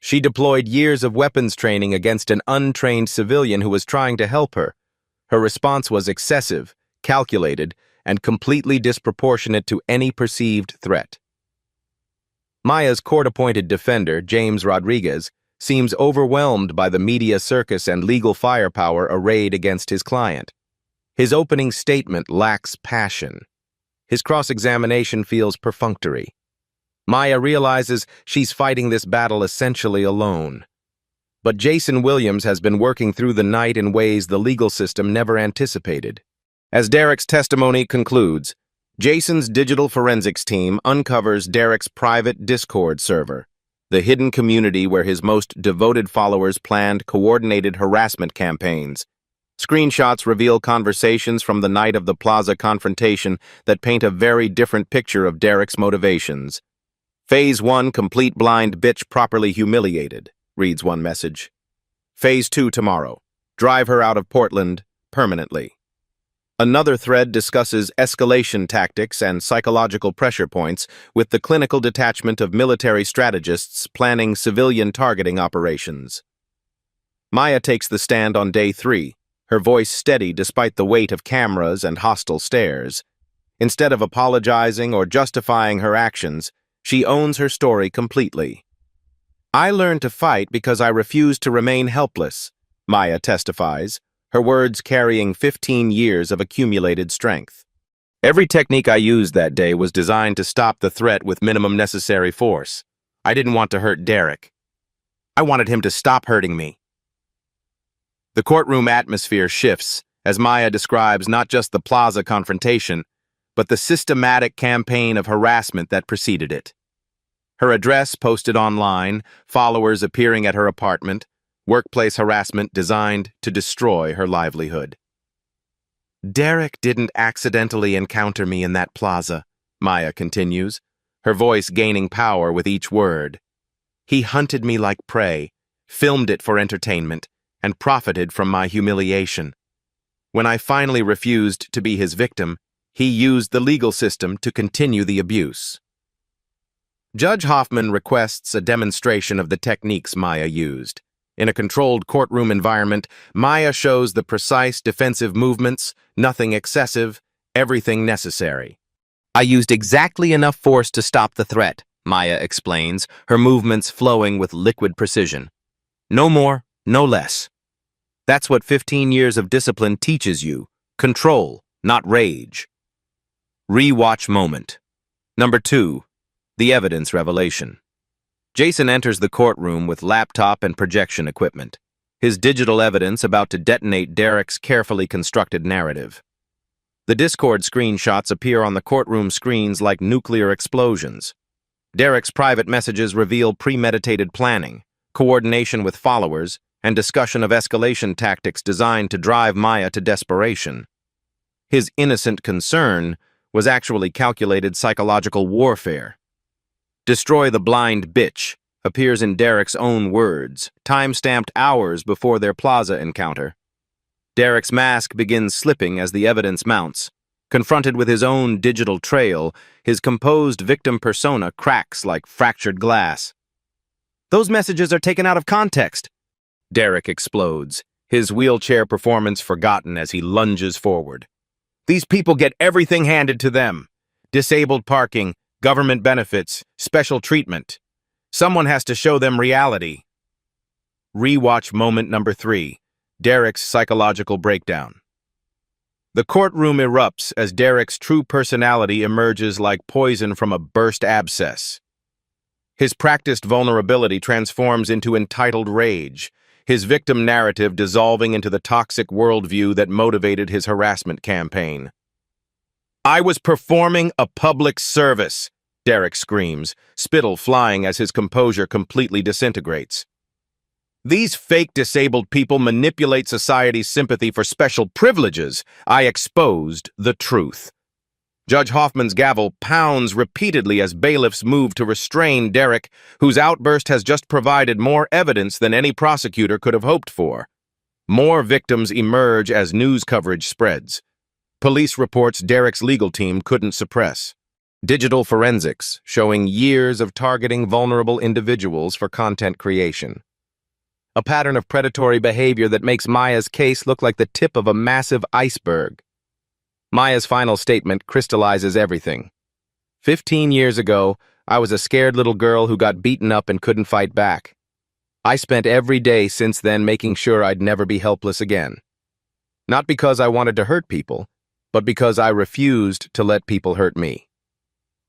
She deployed years of weapons training against an untrained civilian who was trying to help her. Her response was excessive, calculated, and completely disproportionate to any perceived threat. Maya's court-appointed defender, James Rodriguez, seems overwhelmed by the media circus and legal firepower arrayed against his client. His opening statement lacks passion. His cross-examination feels perfunctory. Maya realizes she's fighting this battle essentially alone. But Jason Williams has been working through the night in ways the legal system never anticipated. As Derek's testimony concludes, Jason's digital forensics team uncovers Derek's private Discord server, the hidden community where his most devoted followers planned coordinated harassment campaigns. Screenshots reveal conversations from the night of the plaza confrontation that paint a very different picture of Derek's motivations. "Phase 1, complete blind bitch properly humiliated," reads one message. "Phase 2 tomorrow. Drive her out of Portland permanently." Another thread discusses escalation tactics and psychological pressure points with the clinical detachment of military strategists planning civilian targeting operations. Maya takes the stand on day 3, her voice steady despite the weight of cameras and hostile stares. Instead of apologizing or justifying her actions, she owns her story completely. "I learned to fight because I refused to remain helpless," Maya testifies, her words carrying 15 years of accumulated strength. "Every technique I used that day was designed to stop the threat with minimum necessary force. I didn't want to hurt Derek. I wanted him to stop hurting me." The courtroom atmosphere shifts as Maya describes not just the plaza confrontation, but the systematic campaign of harassment that preceded it. Her address posted online, followers appearing at her apartment, workplace harassment designed to destroy her livelihood. "Derek didn't accidentally encounter me in that plaza," Maya continues, her voice gaining power with each word. "He hunted me like prey, filmed it for entertainment, and profited from my humiliation. When I finally refused to be his victim, he used the legal system to continue the abuse." Judge Hoffman requests a demonstration of the techniques Maya used. In a controlled courtroom environment, Maya shows the precise defensive movements, nothing excessive, everything necessary. "I used exactly enough force to stop the threat," Maya explains, her movements flowing with liquid precision. "No more, no less. That's what 15 years of discipline teaches you. Control, not rage." Rewatch moment. Number 2. The evidence revelation. Jason enters the courtroom with laptop and projection equipment, his digital evidence about to detonate Derek's carefully constructed narrative. The Discord screenshots appear on the courtroom screens like nuclear explosions. Derek's private messages reveal premeditated planning, coordination with followers, and discussion of escalation tactics designed to drive Maya to desperation. His innocent concern was actually calculated psychological warfare. "Destroy the blind bitch" appears in Derek's own words, time-stamped hours before their plaza encounter. Derek's mask begins slipping as the evidence mounts. Confronted with his own digital trail, his composed victim persona cracks like fractured glass. "Those messages are taken out of context," Derek explodes, his wheelchair performance forgotten as he lunges forward. "These people get everything handed to them. Disabled parking, government benefits, special treatment. Someone has to show them reality." Rewatch moment number 3, Derek's psychological breakdown. The courtroom erupts as Derek's true personality emerges like poison from a burst abscess. His practiced vulnerability transforms into entitled rage, his victim narrative dissolving into the toxic worldview that motivated his harassment campaign. "I was performing a public service," Derek screams, spittle flying as his composure completely disintegrates. "These fake disabled people manipulate society's sympathy for special privileges. I exposed the truth." Judge Hoffman's gavel pounds repeatedly as bailiffs move to restrain Derek, whose outburst has just provided more evidence than any prosecutor could have hoped for. More victims emerge as news coverage spreads. Police reports Derek's legal team couldn't suppress. Digital forensics showing years of targeting vulnerable individuals for content creation. A pattern of predatory behavior that makes Maya's case look like the tip of a massive iceberg. Maya's final statement crystallizes everything. 15 years ago, I was a scared little girl who got beaten up and couldn't fight back. I spent every day since then making sure I'd never be helpless again. Not because I wanted to hurt people, but because I refused to let people hurt me.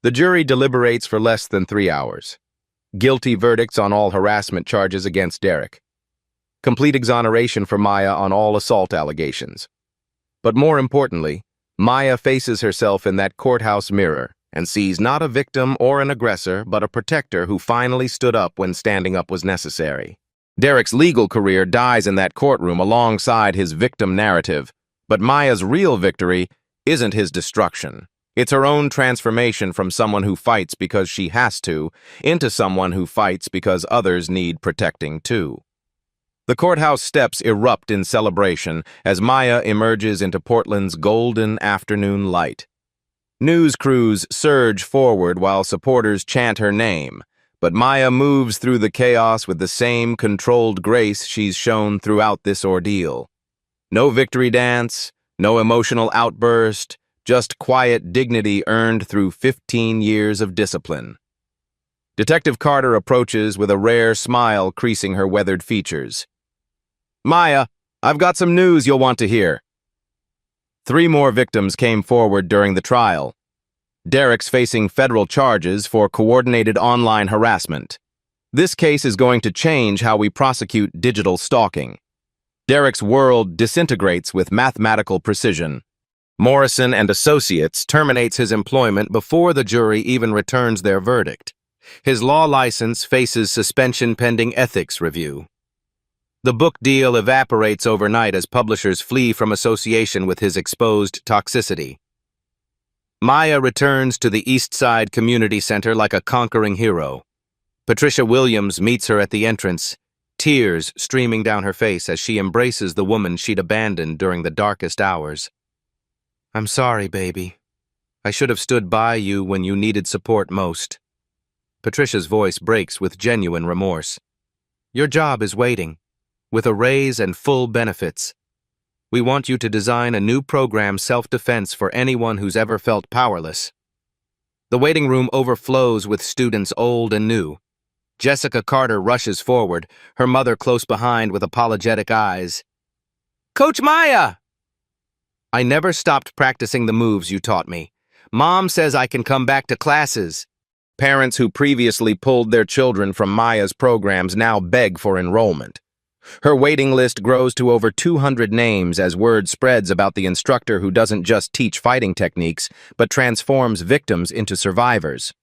The jury deliberates for less than 3 hours. Guilty verdicts on all harassment charges against Derek. Complete exoneration for Maya on all assault allegations. But more importantly, Maya faces herself in that courthouse mirror and sees not a victim or an aggressor, but a protector who finally stood up when standing up was necessary. Derek's legal career dies in that courtroom alongside his victim narrative, but Maya's real victory isn't his destruction. It's her own transformation from someone who fights because she has to, into someone who fights because others need protecting too. The courthouse steps erupt in celebration as Maya emerges into Portland's golden afternoon light. News crews surge forward while supporters chant her name, but Maya moves through the chaos with the same controlled grace she's shown throughout this ordeal. No victory dance, no emotional outburst, just quiet dignity earned through 15 years of discipline. Detective Carter approaches with a rare smile creasing her weathered features. Maya, I've got some news you'll want to hear. 3 more victims came forward during the trial. Derek's facing federal charges for coordinated online harassment. This case is going to change how we prosecute digital stalking. Derek's world disintegrates with mathematical precision. Morrison and Associates terminates his employment before the jury even returns their verdict. His law license faces suspension pending ethics review. The book deal evaporates overnight as publishers flee from association with his exposed toxicity. Maya returns to the East Side Community Center like a conquering hero. Patricia Williams meets her at the entrance, tears streaming down her face as she embraces the woman she'd abandoned during the darkest hours. I'm sorry, baby. I should have stood by you when you needed support most. Patricia's voice breaks with genuine remorse. Your job is waiting, with a raise and full benefits. We want you to design a new program self-defense for anyone who's ever felt powerless. The waiting room overflows with students old and new. Jessica Carter rushes forward, her mother close behind with apologetic eyes. Coach Maya! I never stopped practicing the moves you taught me. Mom says I can come back to classes. Parents who previously pulled their children from Maya's programs now beg for enrollment. Her waiting list grows to over 200 names as word spreads about the instructor who doesn't just teach fighting techniques, but transforms victims into survivors.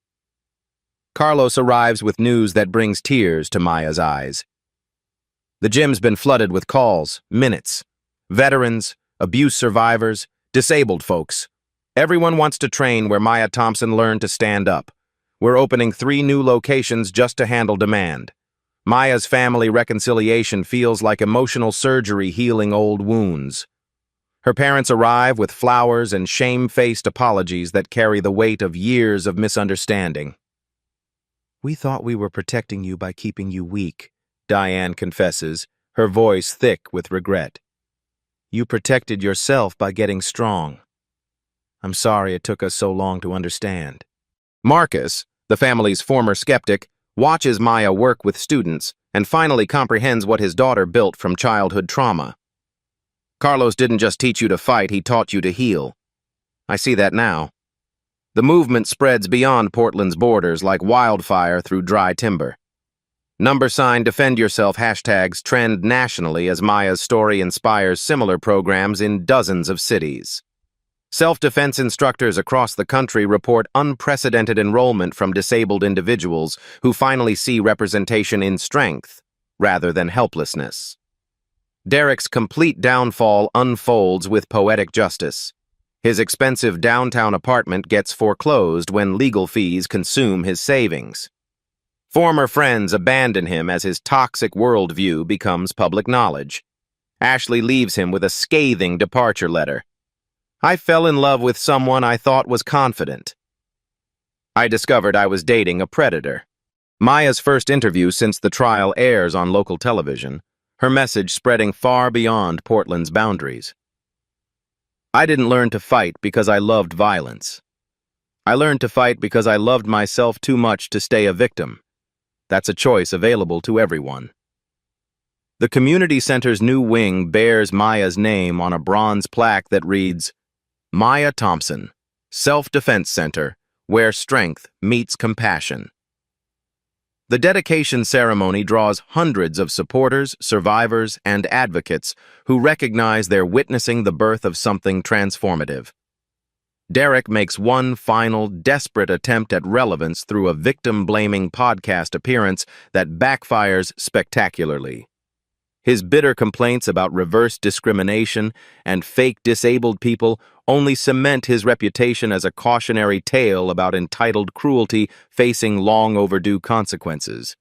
Carlos arrives with news that brings tears to Maya's eyes. The gym's been flooded with calls, minutes. Veterans, abuse survivors, disabled folks. Everyone wants to train where Maya Thompson learned to stand up. We're opening 3 new locations just to handle demand. Maya's family reconciliation feels like emotional surgery healing old wounds. Her parents arrive with flowers and shame-faced apologies that carry the weight of years of misunderstanding. We thought we were protecting you by keeping you weak, Diane confesses, her voice thick with regret. You protected yourself by getting strong. I'm sorry it took us so long to understand. Marcus, the family's former skeptic, watches Maya work with students and finally comprehends what his daughter built from childhood trauma. Carlos didn't just teach you to fight, he taught you to heal. I see that now. The movement spreads beyond Portland's borders like wildfire through dry timber. # Defend Yourself hashtags trend nationally as Maya's story inspires similar programs in dozens of cities. Self-defense instructors across the country report unprecedented enrollment from disabled individuals who finally see representation in strength rather than helplessness. Derek's complete downfall unfolds with poetic justice. His expensive downtown apartment gets foreclosed when legal fees consume his savings. Former friends abandon him as his toxic worldview becomes public knowledge. Ashley leaves him with a scathing departure letter. I fell in love with someone I thought was confident. I discovered I was dating a predator. Maya's first interview since the trial airs on local television, her message spreading far beyond Portland's boundaries. I didn't learn to fight because I loved violence. I learned to fight because I loved myself too much to stay a victim. That's a choice available to everyone. The community center's new wing bears Maya's name on a bronze plaque that reads, Maya Thompson, Self-Defense Center, where strength meets compassion. The dedication ceremony draws hundreds of supporters, survivors, and advocates who recognize they're witnessing the birth of something transformative. Derek makes one final, desperate attempt at relevance through a victim-blaming podcast appearance that backfires spectacularly. His bitter complaints about reverse discrimination and fake disabled people only cement his reputation as a cautionary tale about entitled cruelty facing long overdue consequences.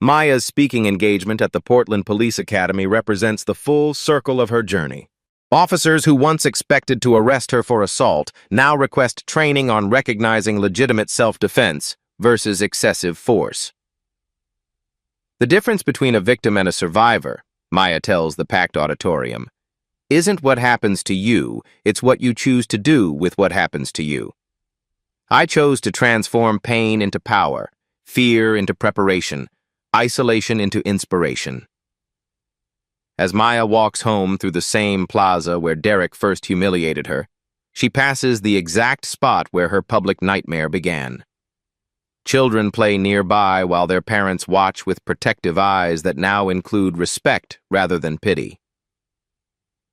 Maya's speaking engagement at the Portland Police Academy represents the full circle of her journey. Officers who once expected to arrest her for assault now request training on recognizing legitimate self-defense versus excessive force. The difference between a victim and a survivor, Maya tells the packed auditorium, isn't what happens to you, it's what you choose to do with what happens to you. I chose to transform pain into power, fear into preparation, isolation into inspiration. As Maya walks home through the same plaza where Derek first humiliated her, she passes the exact spot where her public nightmare began. Children play nearby while their parents watch with protective eyes that now include respect rather than pity.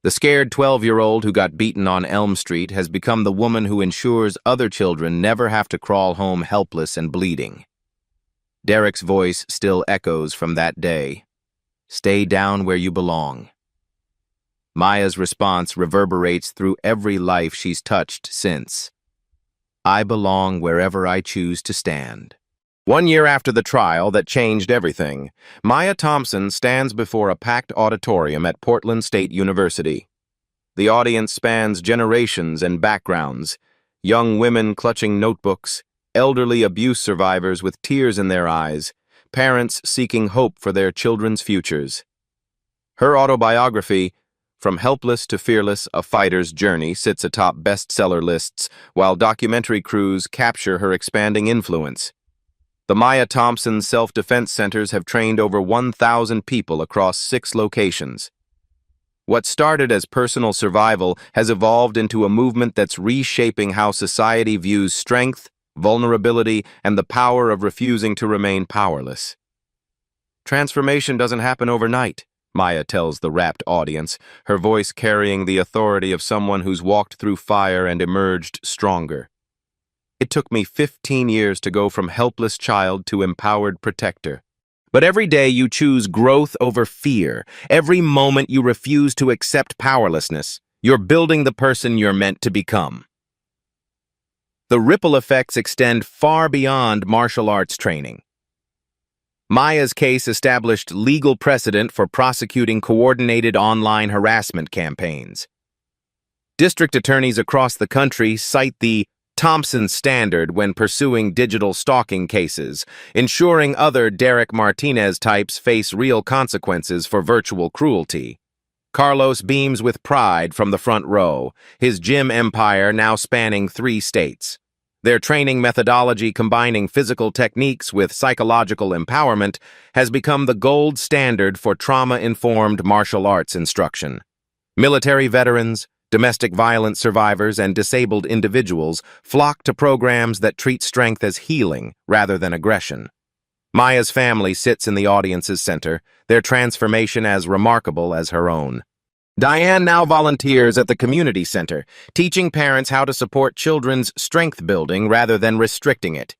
The scared 12-year-old who got beaten on Elm Street has become the woman who ensures other children never have to crawl home helpless and bleeding. Derek's voice still echoes from that day. Stay down where you belong. Maya's response reverberates through every life she's touched since. I belong wherever I choose to stand. 1 year after the trial that changed everything, Maya Thompson stands before a packed auditorium at Portland State University. The audience spans generations and backgrounds, young women clutching notebooks, elderly abuse survivors with tears in their eyes, parents seeking hope for their children's futures. Her autobiography, From Helpless to Fearless, A Fighter's Journey, sits atop bestseller lists, while documentary crews capture her expanding influence. The Maya Thompson Self-Defense Centers have trained over 1,000 people across 6 locations. What started as personal survival has evolved into a movement that's reshaping how society views strength, vulnerability, and the power of refusing to remain powerless. Transformation doesn't happen overnight, Maya tells the rapt audience, her voice carrying the authority of someone who's walked through fire and emerged stronger. It took me 15 years to go from helpless child to empowered protector. But every day you choose growth over fear. Every moment you refuse to accept powerlessness, you're building the person you're meant to become. The ripple effects extend far beyond martial arts training. Maya's case established legal precedent for prosecuting coordinated online harassment campaigns. District attorneys across the country cite the Thompson standard when pursuing digital stalking cases, ensuring other Derek Martinez types face real consequences for virtual cruelty. Carlos beams with pride from the front row, his gym empire now spanning 3 states. Their training methodology, combining physical techniques with psychological empowerment, has become the gold standard for trauma-informed martial arts instruction. Military veterans, domestic violence survivors, and disabled individuals flock to programs that treat strength as healing rather than aggression. Maya's family sits in the audience's center, their transformation as remarkable as her own. Diane now volunteers at the community center, teaching parents how to support children's strength building rather than restricting it.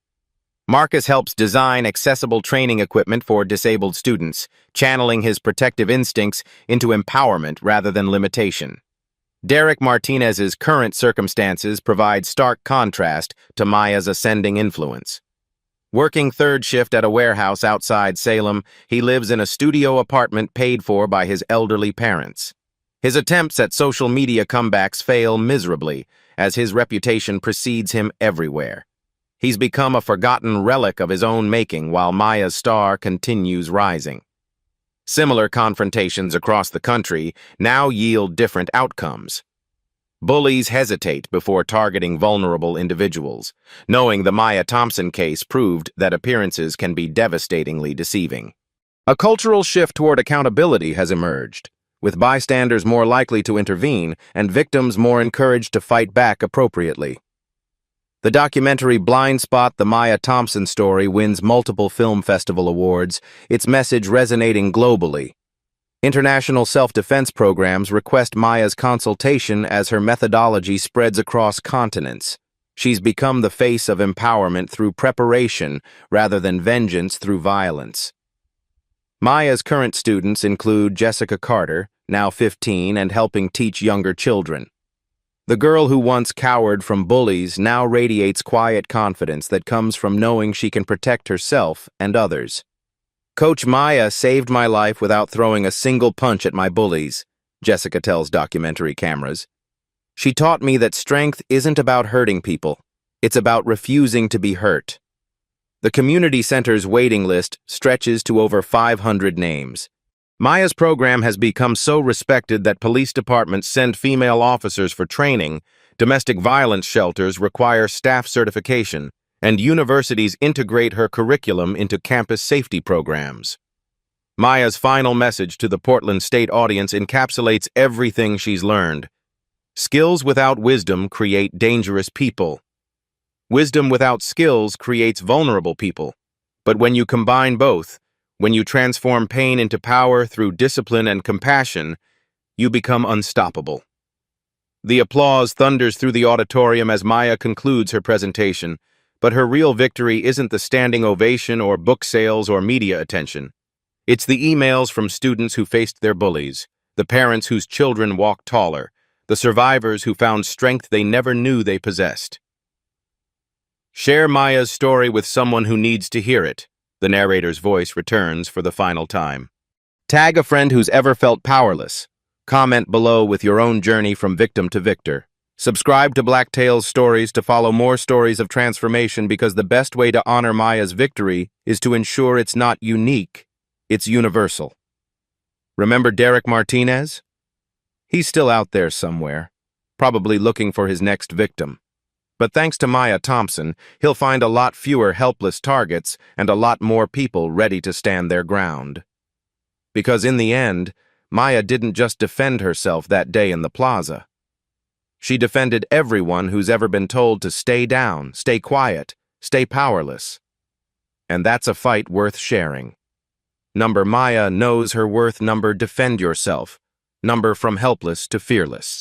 Marcus helps design accessible training equipment for disabled students, channeling his protective instincts into empowerment rather than limitation. Derek Martinez's current circumstances provide stark contrast to Maya's ascending influence. Working third shift at a warehouse outside Salem, he lives in a studio apartment paid for by his elderly parents. His attempts at social media comebacks fail miserably, as his reputation precedes him everywhere. He's become a forgotten relic of his own making while Maya's star continues rising. Similar confrontations across the country now yield different outcomes. Bullies hesitate before targeting vulnerable individuals, knowing the Maya Thompson case proved that appearances can be devastatingly deceiving. A cultural shift toward accountability has emerged, with bystanders more likely to intervene and victims more encouraged to fight back appropriately. The documentary Blind Spot: The Maya Thompson Story wins multiple film festival awards, its message resonating globally. International self-defense programs request Maya's consultation as her methodology spreads across continents. She's become the face of empowerment through preparation rather than vengeance through violence. Maya's current students include Jessica Carter, now 15 and helping teach younger children. The girl who once cowered from bullies now radiates quiet confidence that comes from knowing she can protect herself and others. Coach Maya saved my life without throwing a single punch at my bullies, Jessica tells documentary cameras. She taught me that strength isn't about hurting people. It's about refusing to be hurt. The community center's waiting list stretches to over 500 names. Maya's program has become so respected that police departments send female officers for training, domestic violence shelters require staff certification, and universities integrate her curriculum into campus safety programs. Maya's final message to the Portland State audience encapsulates everything she's learned. Skills without wisdom create dangerous people. Wisdom without skills creates vulnerable people. But when you combine both, when you transform pain into power through discipline and compassion, you become unstoppable. The applause thunders through the auditorium as Maya concludes her presentation, but her real victory isn't the standing ovation or book sales or media attention. It's the emails from students who faced their bullies, the parents whose children walked taller, the survivors who found strength they never knew they possessed. Share Maya's story with someone who needs to hear it. The narrator's voice returns for the final time. Tag a friend who's ever felt powerless. Comment below with your own journey from victim to victor. Subscribe to Black Tales Stories to follow more stories of transformation, because the best way to honor Maya's victory is to ensure it's not unique, it's universal. Remember Derek Martinez? He's still out there somewhere, probably looking for his next victim. But thanks to Maya Thompson, he'll find a lot fewer helpless targets and a lot more people ready to stand their ground. Because in the end, Maya didn't just defend herself that day in the plaza. She defended everyone who's ever been told to stay down, stay quiet, stay powerless. And that's a fight worth sharing. Number Maya knows her worth. Number defend yourself. Number from helpless to fearless.